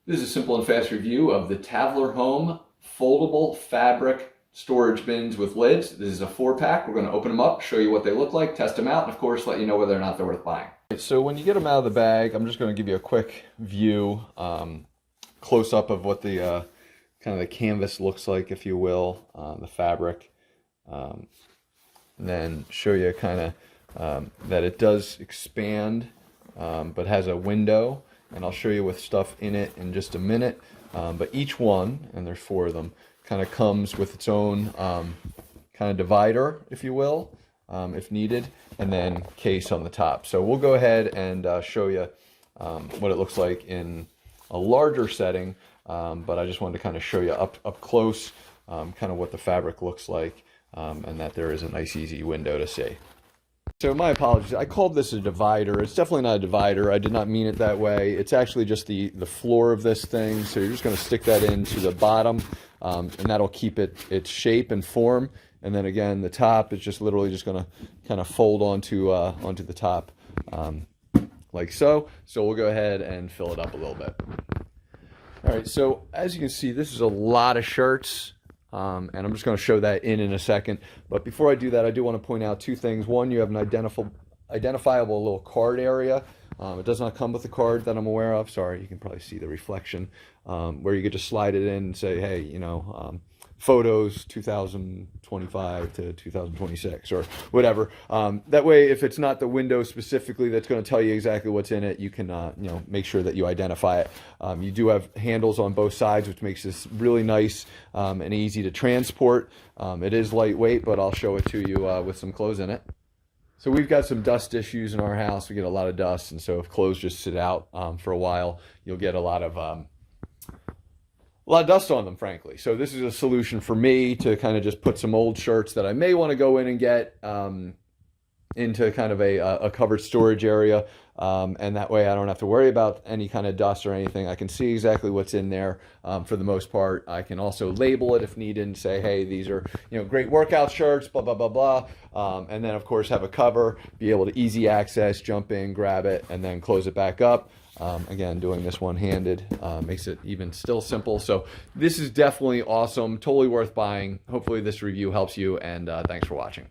This is a simple and fast review of the TavloreHome Foldable Fabric Storage Bins with lids. This is a 4-pack. We're going to open them up, show you what they look like, test them out, and of course let you know whether or not they're worth buying. So when you get them out of the bag, I'm just going to give you a quick view, close-up of what the kind of the canvas looks like, if you will, the fabric, and then show you kind of that it does expand, but has a window. And I'll show you with stuff in it in just a minute. But each one, and there's 4 of them, kind of comes with its own kind of divider, if you will, if needed, and then case on the top. So we'll go ahead and show you what it looks like in a larger setting, but I just wanted to kind of show you up close kind of what the fabric looks like, and that there is a nice easy window to see. So my apologies, I called this a divider. It's definitely not a divider. I did not mean it that way. It's actually just the floor of this thing. So you're just going to stick that into the bottom, and that'll keep its shape and form. And then again, the top is just literally just going to kind of fold onto the top like so. So we'll go ahead and fill it up a little bit. All right, so as you can see, this is a lot of shirts. And I'm just going to show that in a second. But before I do that, I do want to point out 2 things. One, you have an identifiable little card area. It does not come with a card that I'm aware of. Sorry, you can probably see the reflection, where you could just slide it in and say, hey, you know, photos 2025 to 2026 or whatever. That way, if it's not the window specifically that's going to tell you exactly what's in it, you can you know, make sure that you identify it. You do have handles on both sides, which makes this really nice and easy to transport. It is lightweight, but I'll show it to you with some clothes in it. So we've got some dust issues in our house. We get a lot of dust, and so if clothes just sit out for a while, you'll get a lot of dust on them, frankly. So this is a solution for me to kind of just put some old shirts that I may want to go in and get into kind of a covered storage area. And that way I don't have to worry about any kind of dust or anything. I can see exactly what's in there for the most part. I can also label it if needed and say, hey, these are, you know, great workout shirts, blah, blah, blah, blah. And then, of course, have a cover, be able to easy access, jump in, grab it, and then close it back up. Again, doing this one-handed makes it even still simple. So this is definitely awesome, totally worth buying. Hopefully this review helps you, and thanks for watching.